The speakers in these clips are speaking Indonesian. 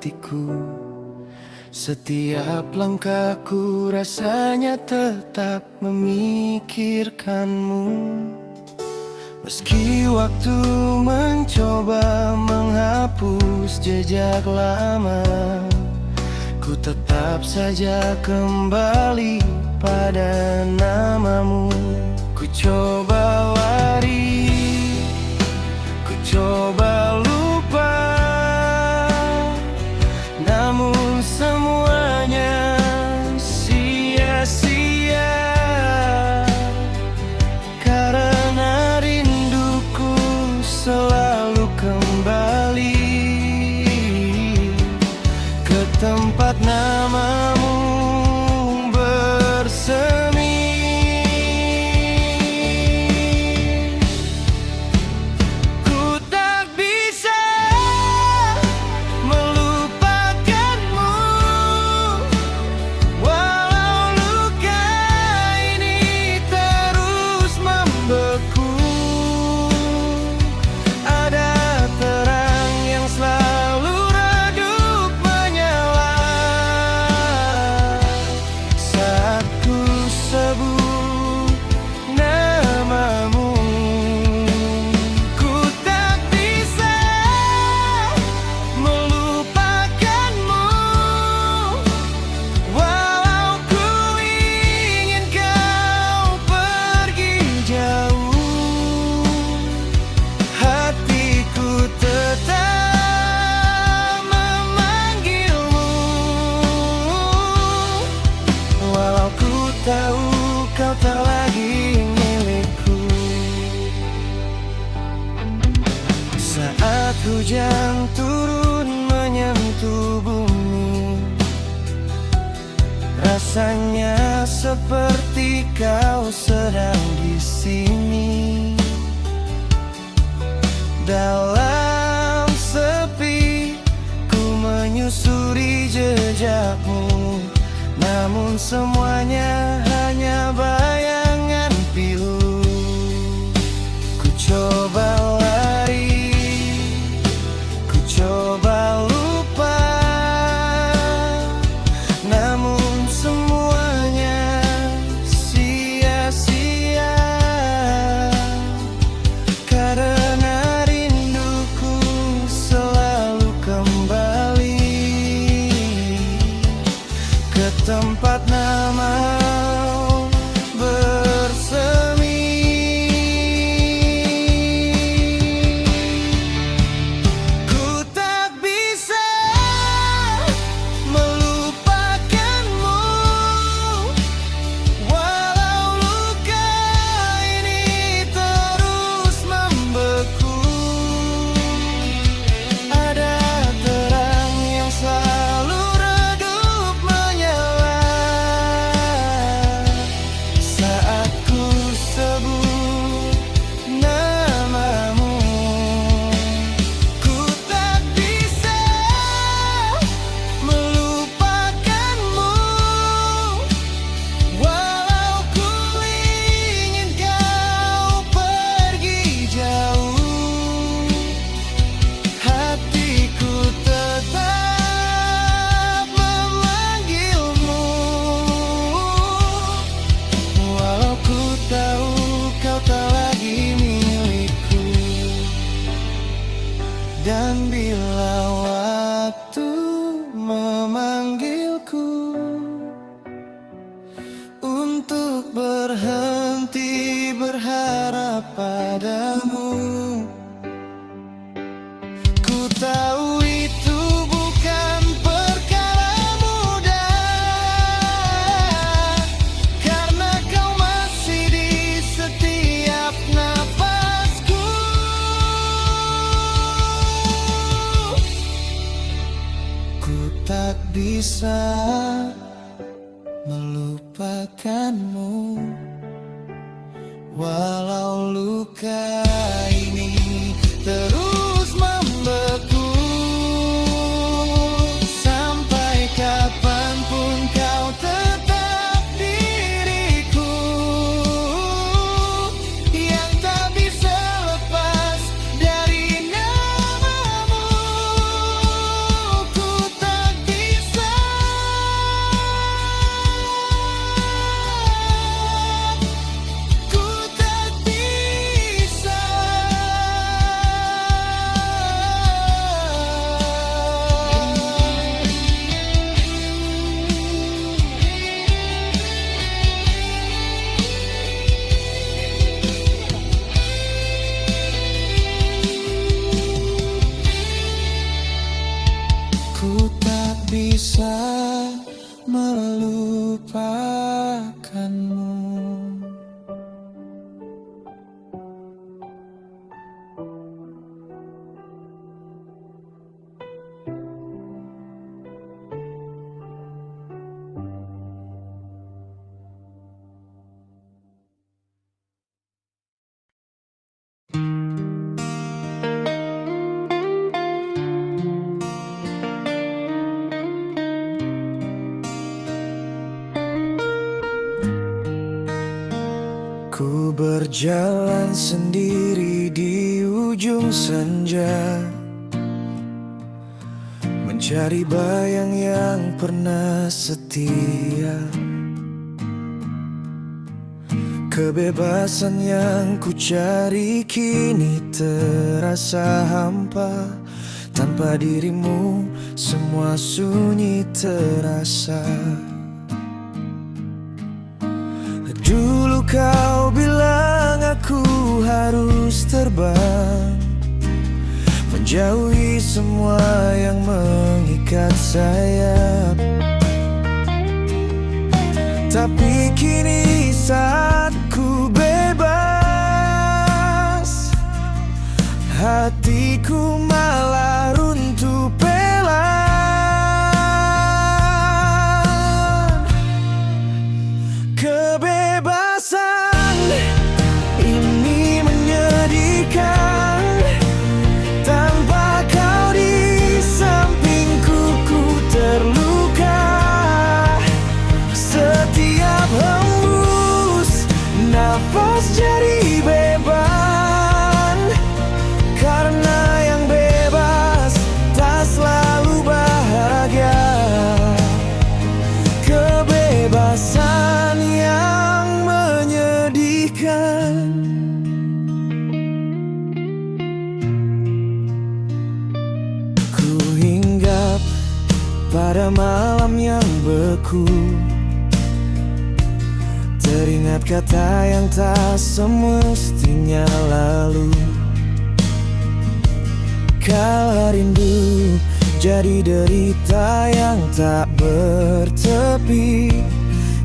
hatiku. Setiap langkahku rasanya tetap memikirkanmu. Meski waktu mencoba menghapus jejak lama, ku tetap saja kembali pada namamu. Ku coba lari, ku coba lupa, namun semuanya sia-sia. Karena rinduku selalu kembali ke tempat namamu bersemi. Ku tak bisa melupakanmu, walau luka ini terus membeku. Ada terang yang selalu redup menyala saat ku sebut namamu. Ku tak bisa melupakanmu, walau ku ingin kau pergi jauh. Hatiku tetap memanggilmu, walau ku tahu kau tak lagi milikku. Saat hujan turun menyentuh bumi, rasanya seperti kau sedang di sini. Dalam sepi ku menyusuri jejakmu, namun semuanya hanya bayangan pilu. Ku coba lari, ku coba lupa, namun semuanya sia-sia. Karena rinduku selalu kembali ke tempat namamu bersemi. Ku tak bisa melupakanmu, walau luka ini terus membeku. Ada terang yang selalu redup menyala saat ku sebut namamu. Ku tak bisa melupakanmu, walau ku ingin kau pergi jauh. Hatiku tetap memanggilmu, walau ku tahu kau tak lagi milikku. Dan bila waktu memanggilku untuk berhenti berharap padamu, ku tahu itu bukan perkara mudah, karena kau masih di setiap napasku. Ku tak bisa melupakanmu, walau luka ini terus membeku. Sampai kapanpun kau tetap diriku, yang tak bisa lepas dari namamu. Ku tak Ku berjalan sendiri di ujung senja, mencari bayang yang pernah setia. Kebebasan yang ku cari kini terasa hampa. Tanpa dirimu semua sunyi terasa. Dulu kau bilang aku harus terbang, menjauhi semua yang mengikat sayap. Tapi kini saat ku bebas, hatiku malah runtuh pelan. Kebebasan ini menyedihkan. Tanpa kau di sampingku ku terluka. Setiap hembus nafas jadi beban. Karena yang bebas tak selalu bahagia. Kebebasan yang menyedihkan. Ku hinggap pada malam yang beku, teringat kata yang tak semestinya lalu. Kala rindu jadi derita yang tak bertepi.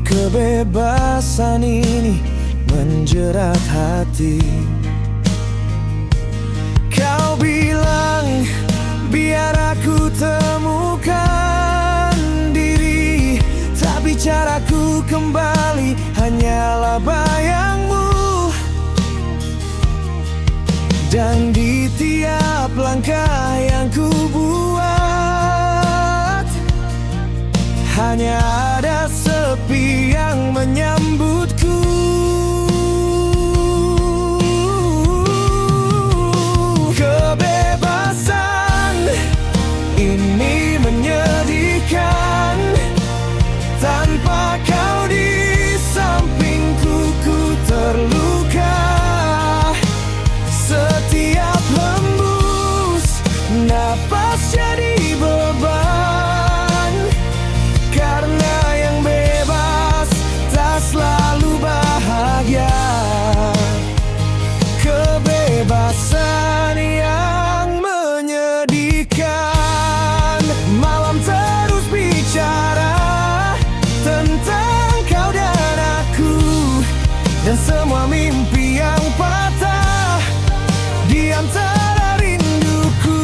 Kebebasan ini menjerat hati. Kau bilang biar aku temukan diri, tapi caraku kembali hanyalah bayangmu. Dan di tiap langkah yang ku buat, hanya ada sepi yang menyambutku. Kebebasan ini menyedihkan. Tanpa kau di sampingku ku terluka. Setiap hembus napas jadi beban. Karena yang bebas tak selalu bahagia. Kebebasan yang menyedihkan. Malam terus bicara tentang kau dan aku, dan semua mimpi yang patah di antara rinduku.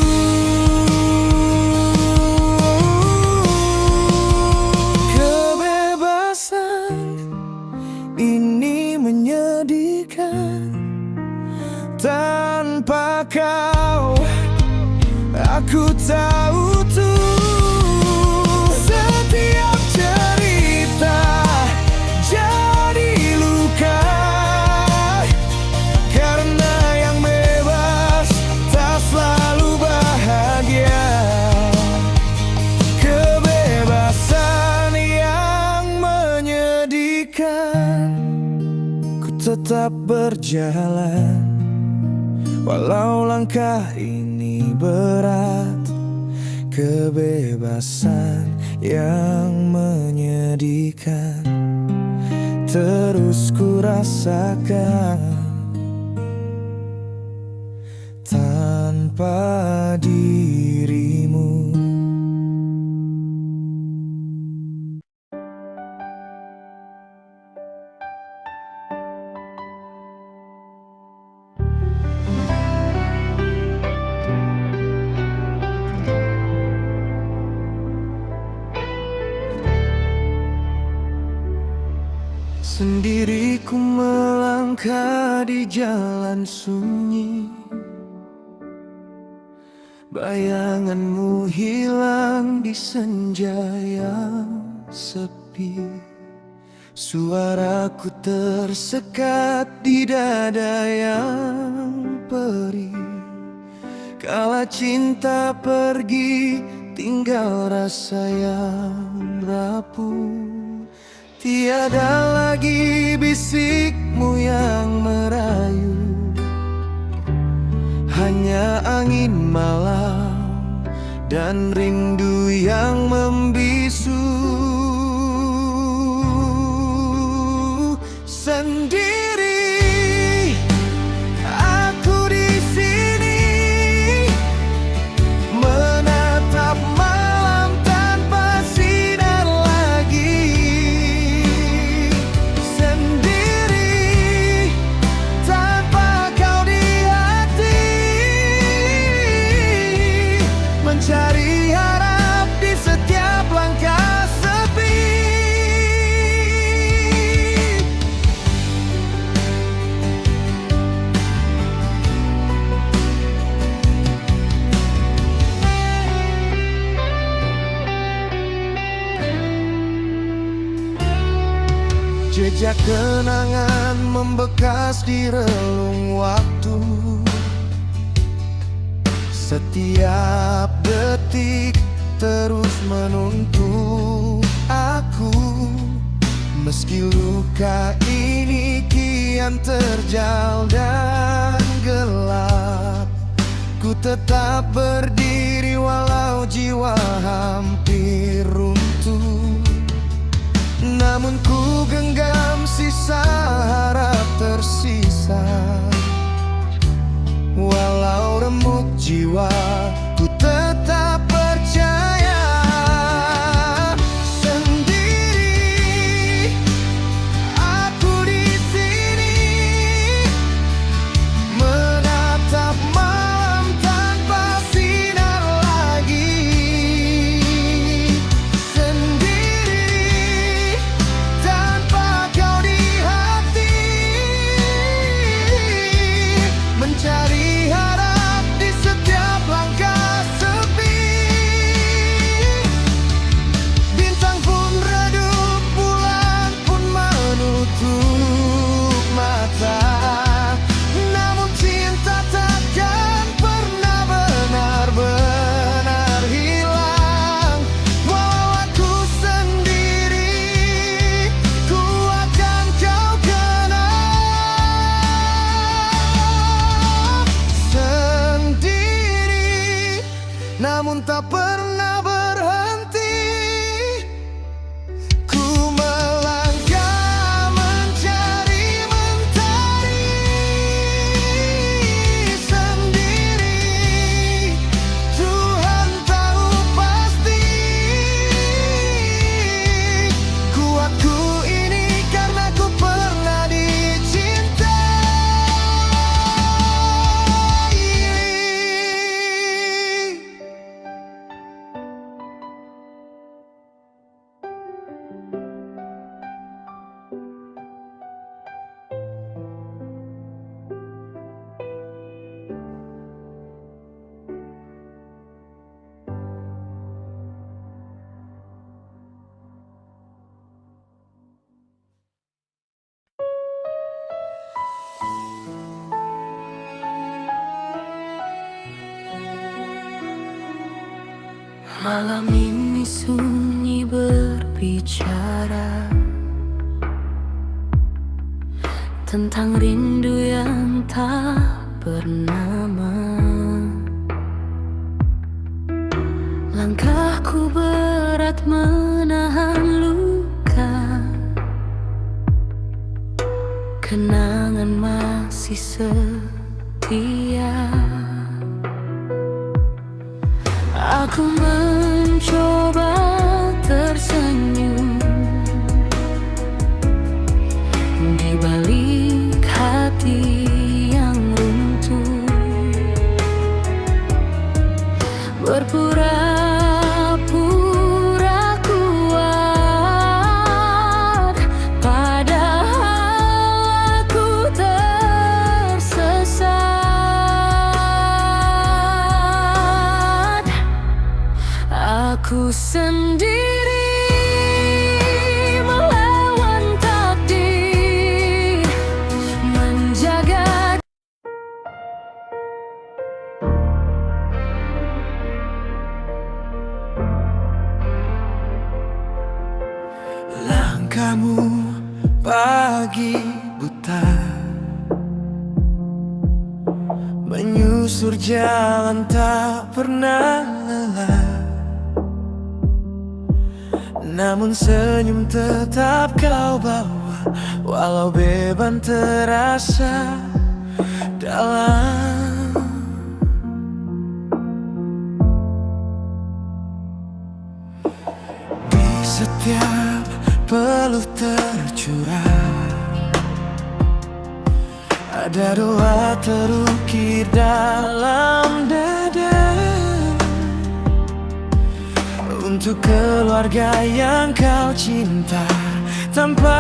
Kebebasan ini menyedihkan. Tanpa kau aku tahu tuh setiap cerita jadi luka. Karena yang bebas tak selalu bahagia. Kebebasan yang menyedihkan. Ku tetap berjalan walau langkah ini berat. Kebebasan yang menyedihkan terus ku rasakan. Tanpa dirimu. Sendiriku melangkah di jalan sunyi. Bayanganmu hilang di senja yang sepi. Suaraku tersekat di dada yang perih. Kala cinta pergi, tinggal rasa yang rapuh. Tiada lagi bisikmu yang merayu, hanya angin malam dan rindu yang membisu. Sendiri aku di sini, menatap malam tanpa sinar lagi. Sendiri tanpa kau di hati, mencari harap di setiap langkah sepi. Jejak kenangan membekas di relung waktu. Setiap detik terus menuntun aku. Meski luka ini kian terjal dan gelap, ku tetap berdiri walau jiwa hampir runtuh. Namun ku genggam sisa harap tersisa. Walau remuk jiwa, ku tetap percaya. Sendiri aku di sini, menatap malam tanpa sinar lagi. Sendiri tanpa kau di hati, mencari harap di setiap langkah sepi. Bintang pun redup, bulan pun menutup mata. Namun cinta takkan pernah benar-benar hilang. Walau aku sendiri, ku akan kau kenal. Sendiri, namun tak pernah berhenti. Ku melangkah mencari mentari. Sendiri, Tuhan tahu pasti. Kuatku ini karena ku pernah dicintai. Malam ini sunyi berbicara tentang rindu yang tak bernama. Langkahku berat menahan luka, kenangan masih setia. Aku mencoba tersenyum di balik hati yang runtuh, berpura-pura kuat, padahal aku tersesat. Aku sendiri melawan lagi buta, menyusur jalan tak pernah lelah. Namun senyum tetap kau bawa, walau beban terasa dalam. Di setiap peluh tercurah ada doa terukir dalam dada, untuk keluarga yang kau cinta. Tanpa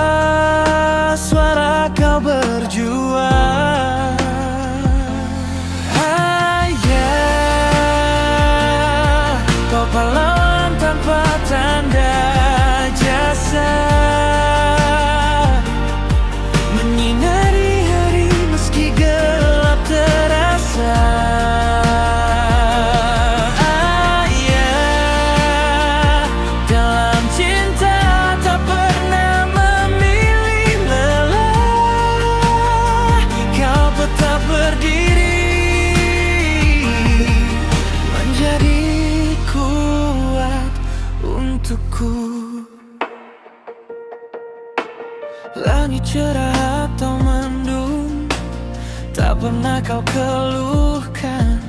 suara kau berjuang. Ayah, kau pahlawan tanpa tanda jasa, menyinari hari meski gelap terasa. Langit cerah atau mendung, tak pernah kau keluhkan.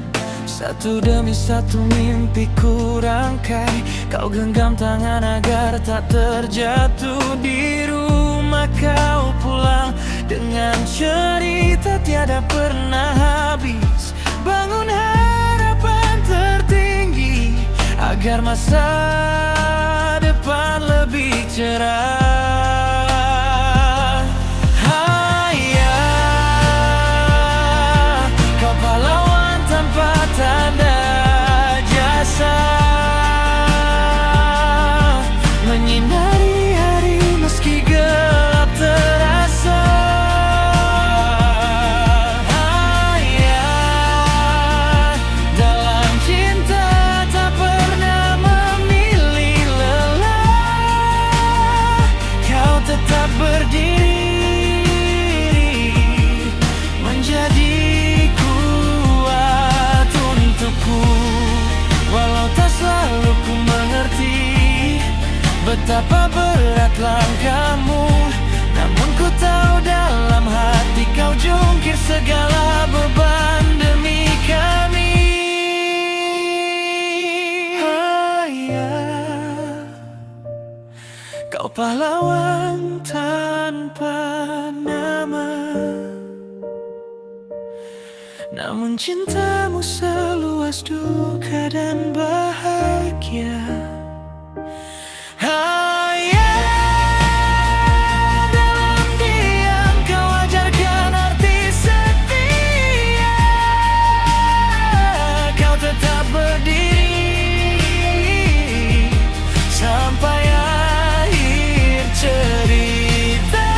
Satu demi satu mimpi ku rangkai, kau genggam tangan agar tak terjatuh. Di rumah kau pulang dengan cerita tiada pernah habis. Bangun harapan tertinggi agar masa depan lebih cerah. Menyinari hari meski gelap terasa. Ayah, dalam cinta tak pernah memilih lelah. Kau tetap berdiri, menjadi kuat untukku. Walau tak selalu ku mengerti betapa berat langkahmu, namun ku tahu dalam hati kau jungkir segala beban demi kami. Ayah, kau pahlawan tanpa nama, namun cintamu seluas duka dan bahagia. Dalam diam kau ajarkan arti setia. Kau tetap berdiri sampai akhir cerita.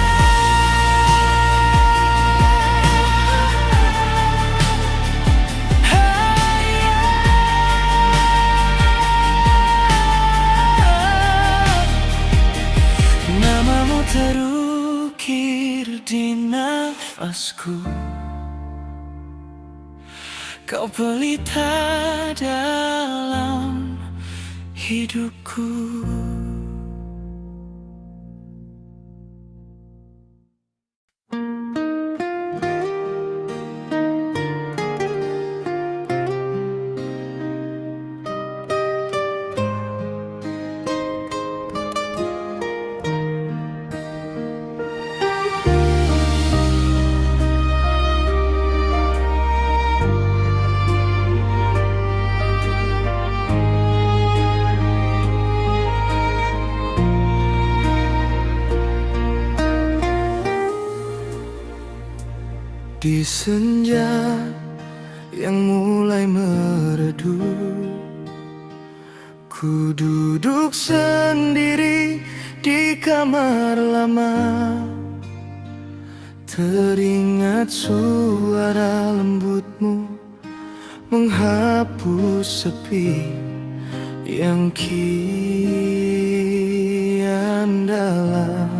Namamu terukir di nafasku, kau pelita dalam hidupku. Di senja yang mulai meredup, ku duduk sendiri di kamar lama. Teringat suara lembutmu menghapus sepi yang kian dalam.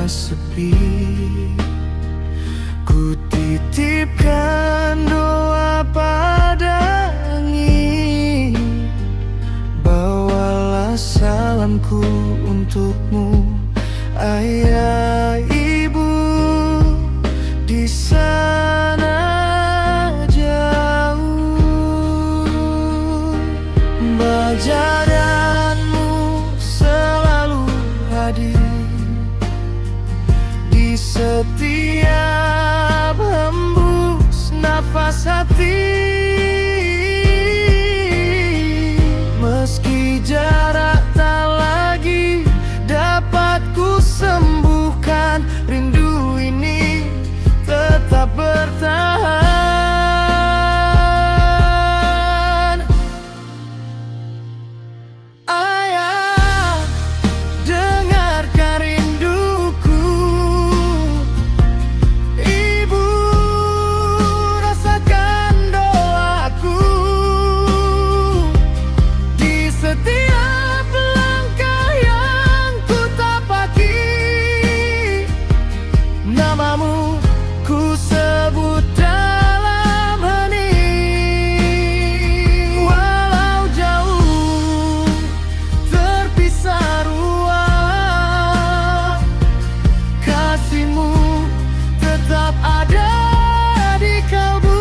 sepi, ku titipkan doa pada angin. Bawalah salamku untukmu, ayah ibu di sana jauh. Bajaranmu selalu hadir di setiap hembus nafas hati. Meski jarak tak lagi dapat ku sembuhkan, rindu ini tetap bertahan. Ayah, dengarkan rinduku. Ibu, rasakan doaku. Di setiap langkah yang ku tapaki, namamu ku sebut dalam hening. Walau jauh terpisah ruang, kasihmu tetap ada di kalbu.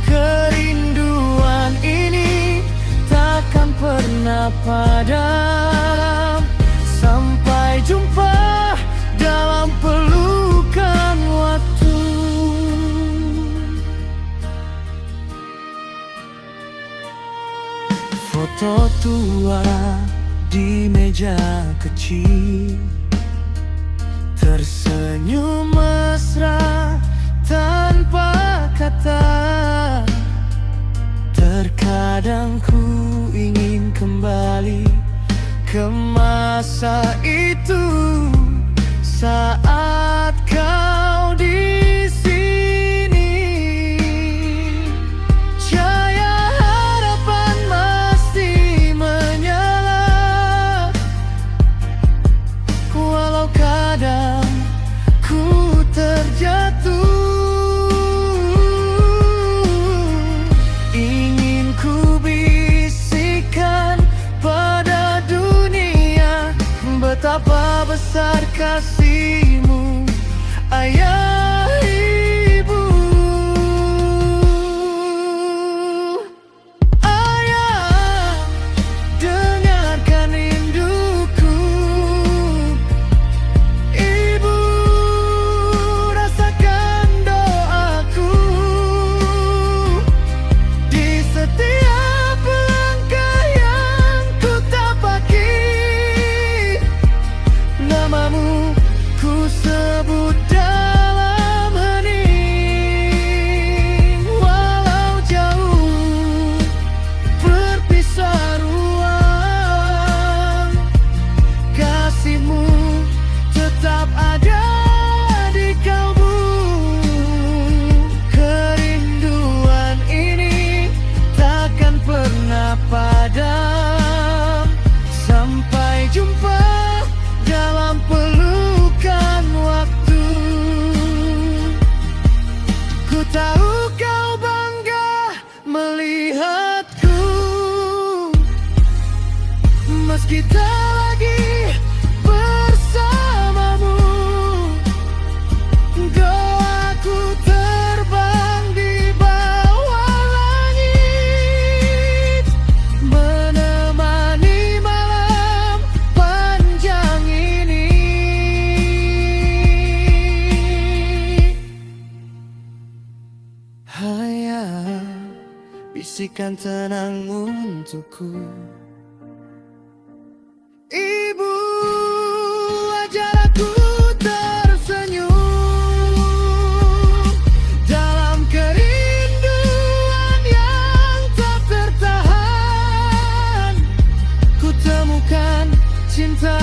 Kerinduan ini takkan pernah padam. Sampai jumpa dalam pelukan waktu. Foto tua di meja kecil, tersenyum mesra tanpa kata. Terkadang ku ingin kembali ke masa itu, saat kau di sini. Cahaya harapan masih menyala, walau kadang ku terjatuh. Ingin ku bisikan pada dunia betapa besar kasihmu, ayah ibu. Ayah, dengarkan rinduku. Ibu, rasakan doaku. Di setiap langkah yang ku tapaki, namamu ku sebut dalam hening. Walau jauh berpisah ruang, kasihmu tetap ada di kalbu. Kerinduan ini takkan pernah padam. Sampai jumpa dalam pelukan waktu. Ku tahu kau bangga melihatku, meski tak lagi bersamamu. Doaku terbang di bawah langit, menemani malam panjang ini. Ayah, bisikan tenang untukku. Ibu, ajar aku tersenyum dalam kerinduan yang tak tertahan. Ku temukan cinta